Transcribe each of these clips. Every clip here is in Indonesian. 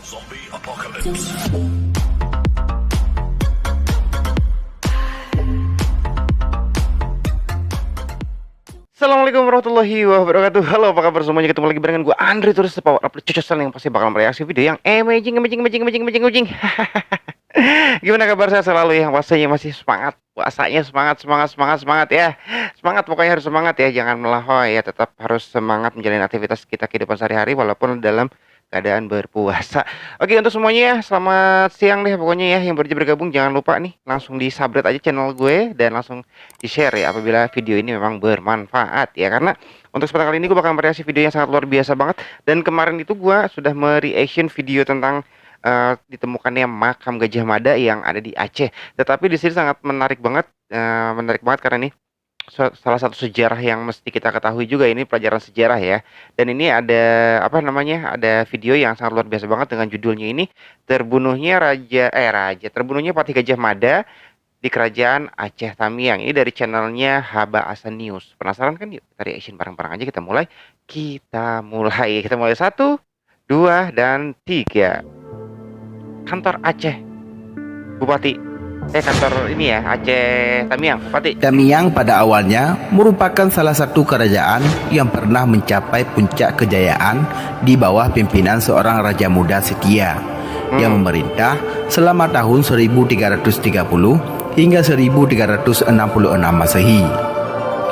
Zombie Apocalypse. Assalamualaikum warahmatullahi wabarakatuh. Halo, apa kabar semuanya? Ketemu lagi barengan gue Andre, terus power upload cocosan yang pasti bakal mereaksi video yang amazing. Gimana kabar saya selalu yang pastinya masih semangat. Puasanya semangat ya. Semangat, pokoknya harus semangat ya. Jangan melahoi ya, tetap harus semangat menjalani aktivitas kita kehidupan sehari-hari walaupun dalam keadaan berpuasa. Oke, untuk semuanya ya, selamat siang deh pokoknya ya. Yang baru bergabung jangan lupa nih langsung di subscribe aja channel gue dan langsung di share ya apabila video ini memang bermanfaat ya. Karena untuk kesempatan kali ini gue bakal mereaksi video yang sangat luar biasa banget. Dan kemarin itu gue sudah mereaction video tentang ditemukannya makam Gajah Mada yang ada di Aceh. Tetapi di sini sangat menarik banget karena ini salah satu sejarah yang mesti kita ketahui juga, ini pelajaran sejarah ya. Dan ini ada ada video yang sangat luar biasa banget dengan judulnya ini terbunuhnya Patih Gajah Mada di Kerajaan Aceh Tamiang. Ini dari channelnya Haba Asan News. Penasaran kan? Yuk kita reaction bareng-bareng aja. Kita mulai 1, 2 dan 3. Kantor Aceh Bupati kantor ini ya, Aceh Tamiang, Bupati. Tamiang pada awalnya merupakan salah satu kerajaan yang pernah mencapai puncak kejayaan di bawah pimpinan seorang raja muda setia yang memerintah selama tahun 1330 hingga 1366 Masehi.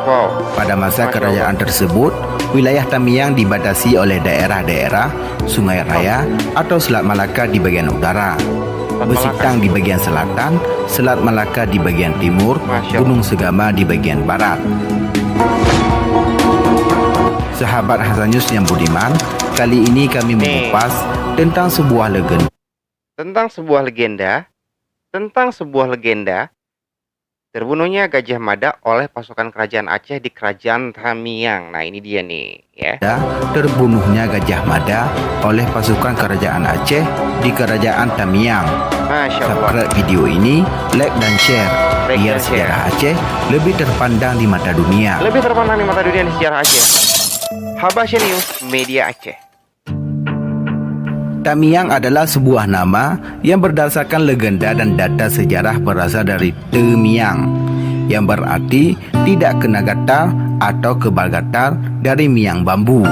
Wow. Pada masa kerajaan tersebut, wilayah Tamiang dibatasi oleh daerah-daerah Sungai Raya atau Selat Malaka di bagian utara, Besitang di bagian selatan, Selat Malaka di bagian timur, Gunung Segama di bagian barat. Sahabat Hasanius yang budiman, kali ini kami mengupas tentang sebuah legenda terbunuhnya Gajah Mada oleh pasukan kerajaan Aceh di Kerajaan Tamiang. Nah, ini dia nih ya. Terbunuhnya Gajah Mada oleh pasukan kerajaan Aceh di Kerajaan Tamiang. Masya Allah. Subscribe video ini, like dan share biar sejarah Aceh lebih terpandang di mata dunia. Di sejarah Aceh. Habasya News Media Aceh. Tamiang adalah sebuah nama yang berdasarkan legenda dan data sejarah berasal dari Temiang, yang berarti tidak kena gatal atau kebal gatal dari miang bambu.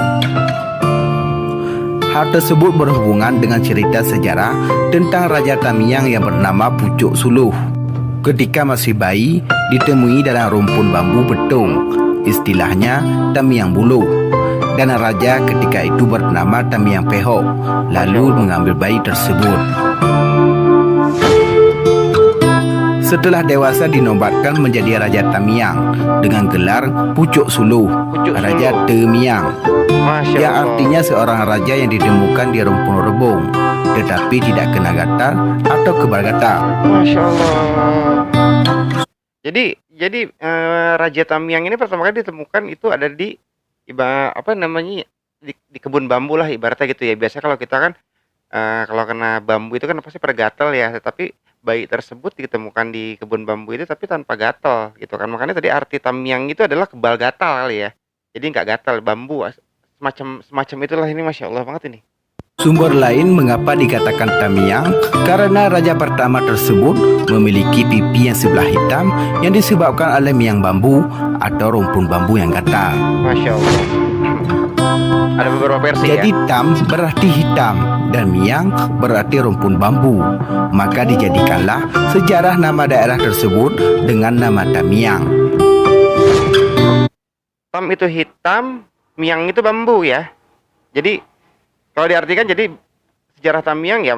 Hal tersebut berhubungan dengan cerita sejarah tentang Raja Tamiang yang bernama Pucuk Suluh. Ketika masih bayi, ditemui dalam rumpun bambu betung, istilahnya Tamiang Buluh. Dan raja ketika itu bernama Tamiang Pehok, lalu mengambil bayi tersebut. Setelah dewasa dinobatkan menjadi Raja Tamiang dengan gelar Pucuk Suluh, Raja Temiang, yang artinya seorang raja yang ditemukan di rumpun rebung tetapi tidak kena gatal atau kebal gatal. Masya Allah. Jadi Raja Tamiang ini pertama kali ditemukan itu ada di di kebun bambu lah ibaratnya gitu ya. Biasa kalau kita kan kalau kena bambu itu kan pasti pada gatal ya, tetapi bayi tersebut ditemukan di kebun bambu itu tapi tanpa gatal gitu kan. Makanya tadi arti Tamiang itu adalah kebal gatal kali ya. Jadi nggak gatal, bambu semacam itulah. Ini Masya Allah banget ini. Sumber lain mengapa dikatakan Tamiang karena raja pertama tersebut memiliki pipi yang sebelah hitam yang disebabkan oleh miang bambu atau rumpun bambu yang gatal. Masya Allah. Ada beberapa versi. Jadi Tam berarti hitam dan miang berarti rumpun bambu. Maka dijadikanlah sejarah nama daerah tersebut dengan nama Tamiang. Tam itu hitam, miang itu bambu ya. Jadi kalau diartikan jadi sejarah Tamiang ya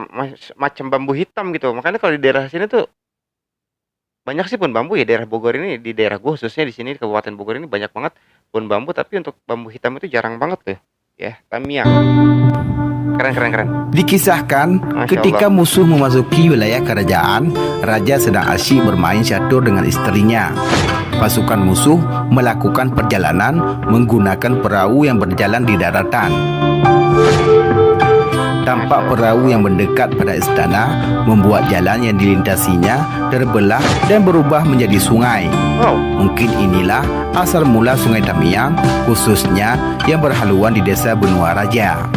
macam bambu hitam gitu. Makanya kalau di daerah sini tuh banyak sih pohon bambu ya. Daerah Bogor ini, di daerah gua khususnya di sini di Kabupaten Bogor ini banyak banget pohon bambu, tapi untuk bambu hitam itu jarang banget tuh. Ya, Tamiang. Keren. Dikisahkan ketika musuh memasuki wilayah kerajaan, raja sedang asyik bermain catur dengan istrinya. Pasukan musuh melakukan perjalanan menggunakan perahu yang berjalan di daratan. Tampak perahu yang mendekat pada istana membuat jalan yang dilintasinya terbelah dan berubah menjadi sungai. Mungkin inilah asal mula Sungai Tamiang, khususnya yang berhaluan di desa Benua Raja.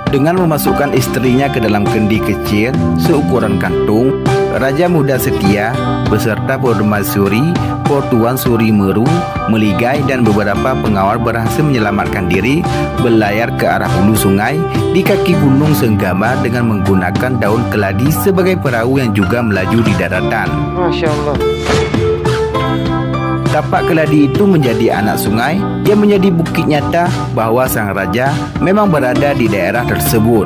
Dengan memasukkan istrinya ke dalam kendi kecil seukuran kantung, Raja Muda Setia beserta Permaisuri, Pertuan Suri Meru, Meligai dan beberapa pengawal berhasil menyelamatkan diri berlayar ke arah hulu sungai di kaki Gunung Senggama dengan menggunakan daun keladi sebagai perahu yang juga melaju di daratan. Masya Allah. Tapak keladi itu menjadi anak sungai yang menjadi bukti nyata bahwa sang raja memang berada di daerah tersebut.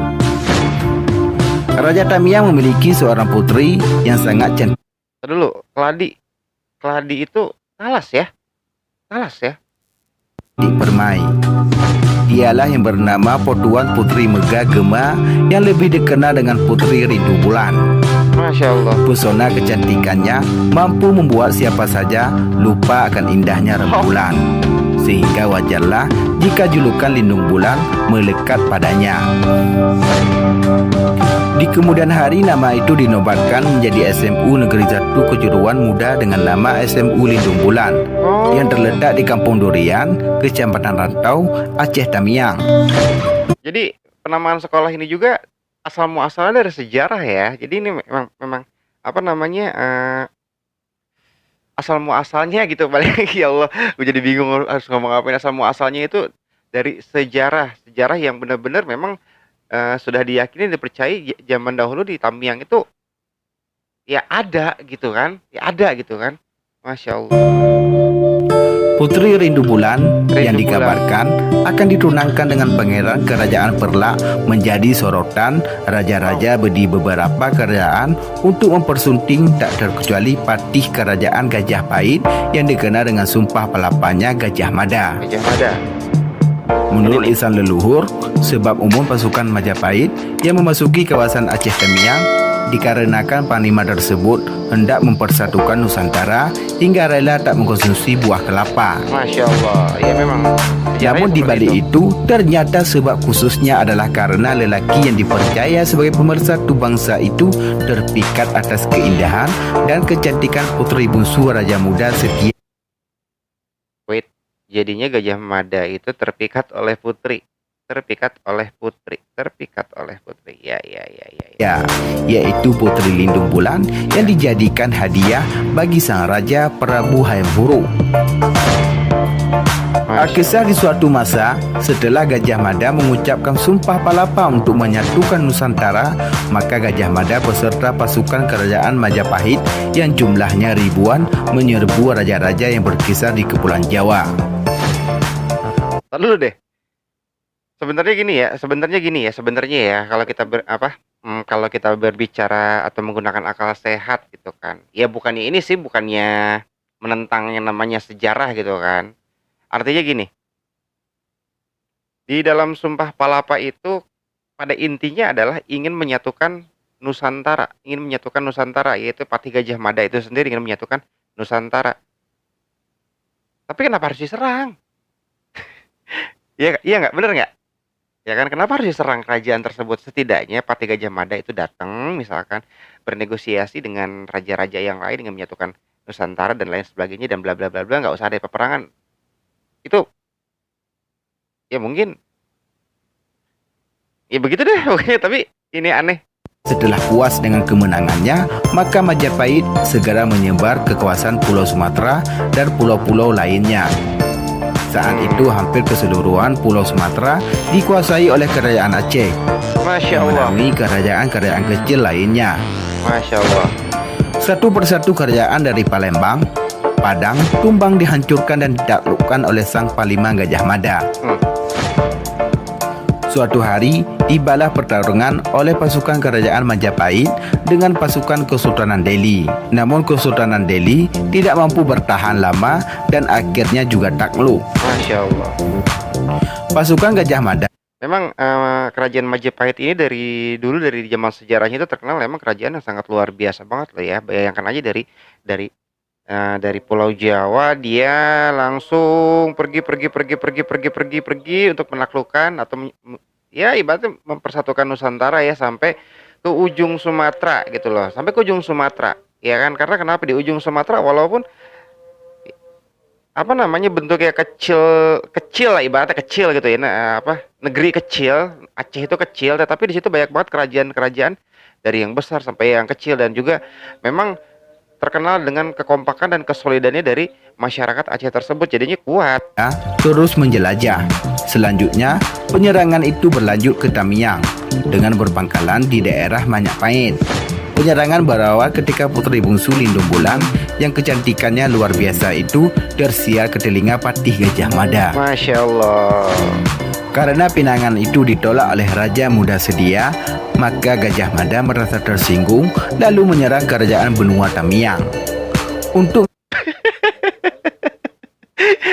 Raja Tamiang memiliki seorang putri yang sangat cantik Dulu, keladi itu talas ya? Talas ya? permai. Dialah yang bernama Pertuan Putri Megah Gema yang lebih dikenal dengan Putri Rindu Bulan. Masya Allah. Pesona kecantikannya mampu membuat siapa saja lupa akan indahnya rembulan. Sehingga wajarlah jika julukan Lindung Bulan melekat padanya. Di kemudian hari nama itu dinobatkan menjadi SMU Negeri 1 Kejuruan Muda dengan nama SMU Lindung Bulan yang terletak di Kampung Durian, Kecamatan Rantau, Aceh Tamiang. Jadi penamaan sekolah ini juga asal muasalnya dari sejarah ya. Jadi ini memang apa namanya asal muasalnya gitu balik lagi ya Allah. Gue jadi bingung harus ngomong apa. Asal muasalnya itu dari sejarah yang benar-benar memang sudah diyakini dan dipercayai zaman dahulu di Tamiang itu ya ada gitu kan. Masya Allah. Putri Rindu Bulan yang Rindu Bulan. dikabarkan akan ditunangkan dengan pangeran kerajaan Perlak menjadi sorotan raja-raja di beberapa kerajaan untuk mempersunting tak terkecuali patih kerajaan Gajah Pahit yang dikenal dengan sumpah palapanya Gajah Mada. Gajah Mada. Menurut lisan leluhur, sebab umum pasukan Majapahit yang memasuki kawasan Aceh Tamiang dikarenakan panglima tersebut hendak mempersatukan Nusantara hingga rela tak mengkonsumsi buah kelapa. Masya Allah. Ya memang. Namun di balik itu, ternyata sebab khususnya adalah karena lelaki yang dipercaya sebagai pemersatu bangsa itu terpikat atas keindahan dan kecantikan putri bungsu Raja Muda Setia. Wait, jadinya Gajah Mada itu terpikat oleh putri. Ya. Ya, yaitu Putri Lindung Bulan yang dijadikan hadiah bagi sang Raja Prabu Hayam Wuruk. Kisah di suatu masa, setelah Gajah Mada mengucapkan sumpah palapa untuk menyatukan Nusantara, maka Gajah Mada beserta pasukan kerajaan Majapahit yang jumlahnya ribuan menyerbu raja-raja yang berkisar di Kepulauan Jawa. Dulu deh. Sebenarnya gini ya, kalau kita berbicara atau menggunakan akal sehat gitu kan. Ya bukannya menentang yang namanya sejarah gitu kan. Artinya gini. Di dalam sumpah palapa itu pada intinya adalah ingin menyatukan Nusantara, yaitu Patih Gajah Mada itu sendiri ingin menyatukan Nusantara. Tapi kenapa harus diserang? Iya nggak, bener nggak? Ya kan, kenapa harus diserang kerajaan tersebut? Setidaknya Patih Gajah Mada itu datang, misalkan bernegosiasi dengan raja-raja yang lain dengan menyatukan Nusantara dan lain sebagainya dan bla bla bla bla, nggak usah ada peperangan. Itu ya mungkin ya begitu deh, oke. Tapi ini aneh. Setelah puas dengan kemenangannya, maka Majapahit segera menyebar ke kawasan Pulau Sumatera dan pulau-pulau lainnya. Saat itu hampir keseluruhan Pulau Sumatera dikuasai oleh Kerajaan Aceh, Masya yang Allah. menaungi kerajaan-kerajaan kecil lainnya. Masya Allah. Satu persatu kerajaan dari Palembang, Padang, tumbang dihancurkan dan ditaklukkan oleh sang Panglima Gajah Mada. Suatu hari, tibalah pertarungan oleh pasukan kerajaan Majapahit dengan pasukan Kesultanan Delhi. Namun Kesultanan Delhi tidak mampu bertahan lama dan akhirnya juga takluk. Masya Allah. Pasukan Gajah Mada Memang kerajaan Majapahit ini dari dulu, dari zaman sejarahnya itu terkenal memang kerajaan yang sangat luar biasa banget loh ya. Bayangkan aja dari Pulau Jawa dia langsung pergi untuk menaklukkan atau ya ibaratnya mempersatukan Nusantara ya sampai ke ujung Sumatera gitu loh. Sampai ke ujung Sumatera. Ya kan? Karena kenapa di ujung Sumatera walaupun apa namanya, bentuknya kecil kecil lah, ibaratnya kecil gitu ya. Nah, apa, negeri kecil, Aceh itu kecil, tetapi di situ banyak banget kerajaan-kerajaan dari yang besar sampai yang kecil, dan juga memang terkenal dengan kekompakan dan kesolidannya dari masyarakat Aceh tersebut, jadinya kuat. Terus menjelajah. Selanjutnya, penyerangan itu berlanjut ke Tamiang dengan berpangkalan di daerah Majapahit. Penyerangan berawal ketika putri bungsu Lindung Bulan yang kecantikannya luar biasa itu tersiar ke telinga Patih Gajah Mada. Masya Allah. Karena pinangan itu ditolak oleh Raja Muda Sedia, maka Gajah Mada merasa tersinggung lalu menyerang kerajaan benua Tamiang. Untuk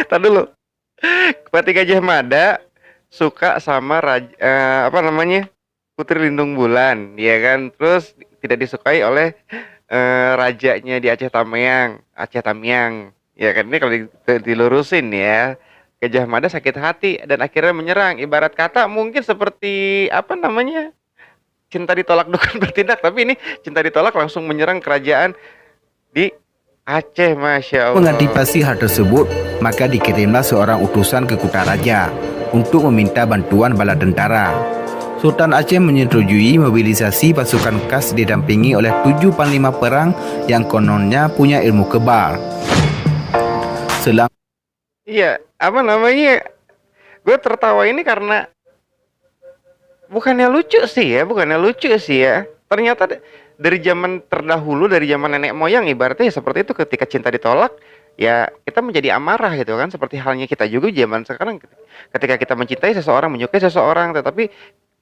Tar dulu. Patih Gajah Mada suka sama apa namanya, Putri Lindung Bulan, ya kan? Terus tidak disukai oleh rajanya di Aceh Tamiang, ya kan? Ini kalau dilurusin ya, Gajah Mada sakit hati dan akhirnya menyerang. Ibarat kata mungkin seperti apa namanya, cinta ditolak bukan bertindak, tapi ini cinta ditolak langsung menyerang kerajaan di Aceh. Masya Allah. mengantisipasi hal tersebut, maka dikirimlah seorang utusan ke Kutaraja untuk meminta bantuan bala tentara. Sultan Aceh menyetujui mobilisasi pasukan khas didampingi oleh 7 panglima perang yang kononnya punya ilmu kebal. Iya, apa namanya? Gue tertawa ini karena bukannya lucu sih ya. Ternyata dari zaman terdahulu, dari zaman nenek moyang, ibaratnya ya seperti itu, ketika cinta ditolak, ya kita menjadi amarah gitu kan. Seperti halnya kita juga zaman sekarang, ketika kita mencintai seseorang, menyukai seseorang, tetapi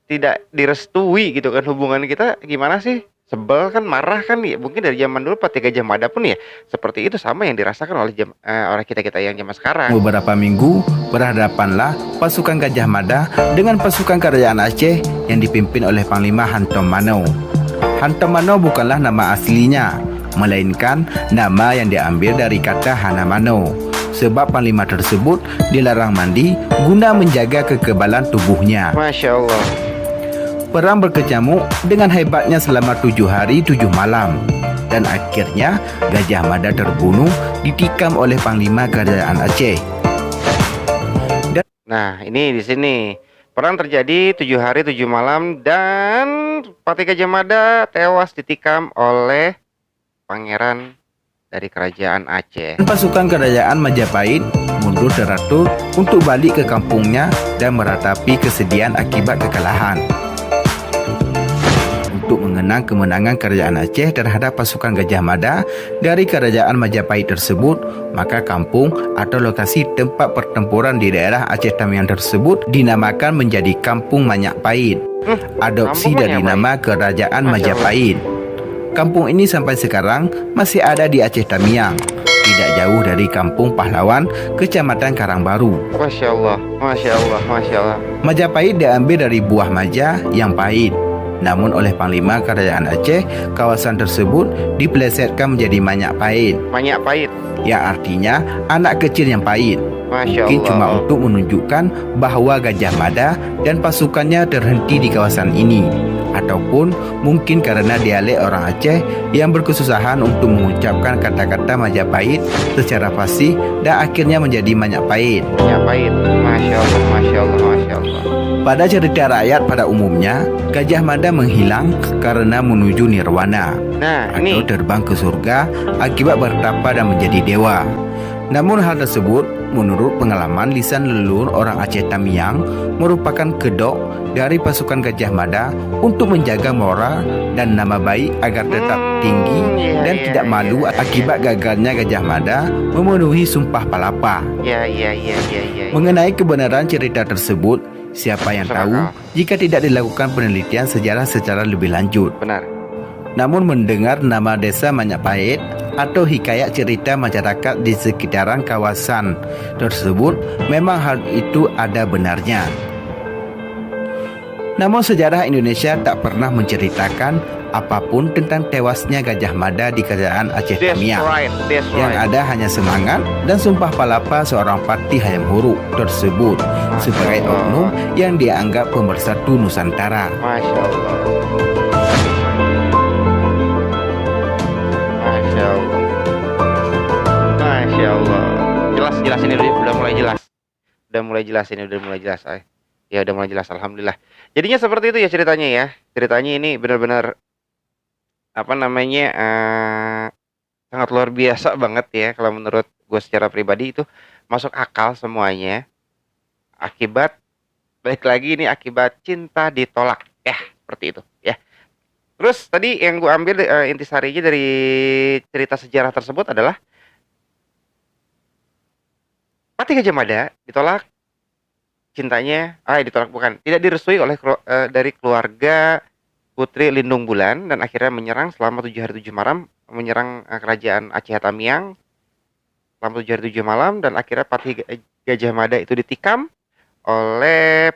tidak direstui gitu kan, hubungan kita gimana sih? Sebel kan, marah kan ya. Mungkin dari zaman dulu Patih Gajah Mada pun ya seperti itu, sama yang dirasakan oleh orang kita-kita yang zaman sekarang. Beberapa minggu berhadapanlah pasukan Gajah Mada dengan pasukan kerajaan Aceh yang dipimpin oleh Panglima Hantom Mano. Hantom Mano bukanlah nama aslinya, melainkan nama yang diambil dari kata Hanamano. Sebab panglima tersebut dilarang mandi guna menjaga kekebalan tubuhnya. Masya Allah. Perang berkecamuk dengan hebatnya selama 7 hari 7 malam. Dan akhirnya Gajah Mada terbunuh ditikam oleh Panglima Kerajaan Aceh. Nah, ini di sini perang terjadi 7 hari 7 malam dan Patih Gajah Mada tewas ditikam oleh pangeran dari kerajaan Aceh. Pasukan kerajaan Majapahit mundur teratur untuk balik ke kampungnya dan meratapi kesedihan akibat kekalahan. Untuk mengenang kemenangan kerajaan Aceh terhadap pasukan Gajah Mada dari kerajaan Majapahit tersebut, maka kampung atau lokasi tempat pertempuran di daerah Aceh Tamiang tersebut dinamakan menjadi Kampung Majapahit, adopsi dari nama kerajaan Majapahit. Kampung ini sampai sekarang masih ada di Aceh Tamiang, tidak jauh dari Kampung Pahlawan, Kecamatan Karangbaru. Masya Allah, Masya Allah, Masya Allah. Majapahit diambil dari buah maja yang pahit. Namun oleh Panglima Kerajaan Aceh, kawasan tersebut dipelesetkan menjadi Majapahit, yang artinya anak kecil yang pahit. Masya Mungkin Allah. cuma untuk menunjukkan bahwa Gajah Mada dan pasukannya terhenti di kawasan ini, ataupun mungkin karena dialek orang Aceh yang berkesusahan untuk mengucapkan kata-kata Majapahit secara fasih dan akhirnya menjadi Majapahit. Masya Allah, Masya Allah, Masya Allah. Pada cerita rakyat pada umumnya, Gajah Mada menghilang karena menuju nirwana, Nah, atau ini terbang ke surga akibat bertapa dan menjadi dewa. Namun hal tersebut menurut pengalaman lisan leluhur orang Aceh Tamiang merupakan kedok dari pasukan Gajah Mada untuk menjaga moral dan nama baik agar tetap tinggi dan tidak malu akibat gagalnya Gajah Mada memenuhi Sumpah Palapa. Ya. Mengenai kebenaran cerita tersebut, siapa yang tahu jika tidak dilakukan penelitian sejarah secara lebih lanjut. Benar. Namun mendengar nama desa Majapahit atau hikayat cerita masyarakat di sekitaran kawasan tersebut, memang hal itu ada benarnya. Namun sejarah Indonesia tak pernah menceritakan apapun tentang tewasnya Gajah Mada di kerajaan Aceh Tamiang. Yang ada hanya semangat dan sumpah palapa seorang Patih Hayam Huruk tersebut sebagai oknum yang dianggap pemersatu Nusantara. Masya Allah. Masya Allah. Masya Allah. Jelas jelas ini, udah mulai jelas. Udah mulai jelas ini, udah mulai jelas. Ya udah mulai jelas, alhamdulillah. Jadinya seperti itu ya ceritanya ya. Ceritanya ini benar-benar apa namanya sangat luar biasa banget ya kalau menurut gue secara pribadi itu masuk akal semuanya. Akibat balik lagi ini akibat cinta ditolak. Ya, seperti itu ya. Terus tadi yang gue ambil intisarinya dari cerita sejarah tersebut adalah Patih Gajah Mada ditolak cintanya, ditolak bukan, tidak direstui oleh dari keluarga Putri Lindung Bulan dan akhirnya menyerang selama 7 hari 7 malam, menyerang kerajaan Aceh Tamiang selama 7 hari 7 malam dan akhirnya Patih Gajah Mada itu ditikam oleh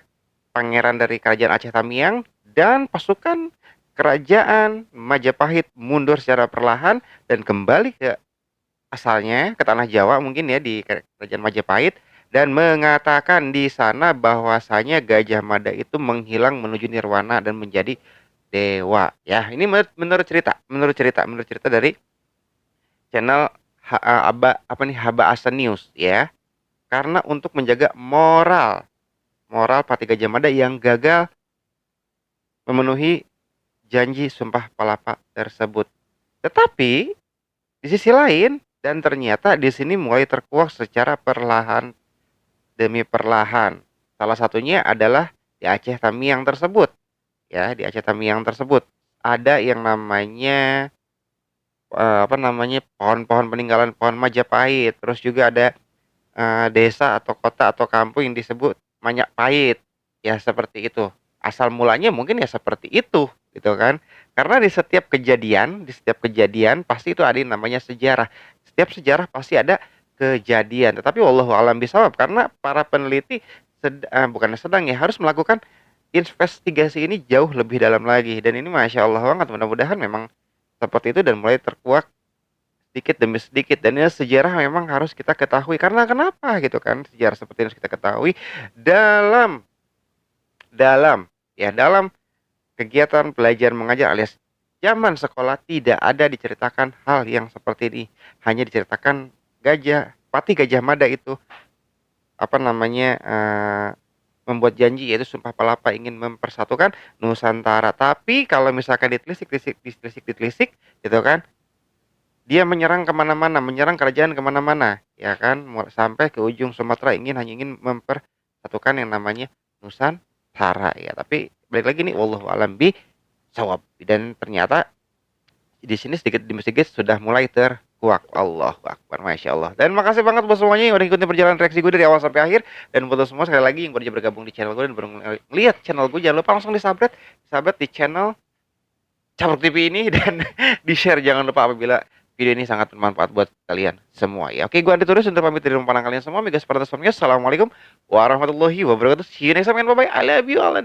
pangeran dari kerajaan Aceh Tamiang dan pasukan kerajaan Majapahit mundur secara perlahan dan kembali ke asalnya ke tanah Jawa mungkin ya di kerajaan Majapahit dan mengatakan di sana bahwasanya Gajah Mada itu menghilang menuju nirwana dan menjadi dewa. Ya, ini menurut cerita dari channel Haba Asa News ya. Karena untuk menjaga moral Patih Gajah Mada yang gagal memenuhi janji sumpah palapa tersebut. Tetapi di sisi lain dan ternyata di sini mulai terkuak secara perlahan demi perlahan. Salah satunya adalah di Aceh Tamiang tersebut. Ya, di Aceh Tamiang tersebut ada yang namanya pohon-pohon peninggalan pohon Majapahit. Terus juga ada desa atau kota atau kampung yang disebut Majapahit. Ya, seperti itu. Asal mulanya mungkin ya seperti itu, gitu kan. Karena di setiap kejadian pasti itu ada yang namanya sejarah. Setiap sejarah pasti ada kejadian. Tetapi wallahu alam bisawab karena para peneliti bukannya sedang ya harus melakukan investigasi ini jauh lebih dalam lagi dan ini masya Allah banget mudah-mudahan memang seperti itu dan mulai terkuak sedikit demi sedikit dan ini sejarah memang harus kita ketahui karena kenapa gitu kan sejarah seperti ini harus kita ketahui dalam dalam kegiatan belajar mengajar alias zaman sekolah tidak ada diceritakan hal yang seperti ini hanya diceritakan Patih Gajah Mada itu membuat janji yaitu sumpah palapa ingin mempersatukan Nusantara. Tapi kalau misalkan ditelisik gitu kan, dia menyerang kemana-mana, menyerang kerajaan kemana-mana, ya kan, sampai ke ujung Sumatera hanya ingin mempersatukan yang namanya Nusantara ya. Tapi balik lagi nih, wallahu alam bi sawab dan ternyata di sini sedikit demi sedikit sudah mulai terkuak. Allahu Akbar, Masya Allah. Dan makasih banget buat semuanya yang udah ikutin perjalanan reaksi gue dari awal sampai akhir. Dan buat semua sekali lagi yang baru aja bergabung di channel gue dan baru lihat channel gue, jangan lupa langsung disabret di channel Cabruk TV ini dan di share jangan lupa apabila video ini sangat bermanfaat buat kalian semua ya. Oke, gue Andi Turis untuk pamit dari rumah kalian semua. Mega seperti sebelumnya. Assalamualaikum warahmatullahi wabarakatuh. See you next time. Bye bye. I love you all.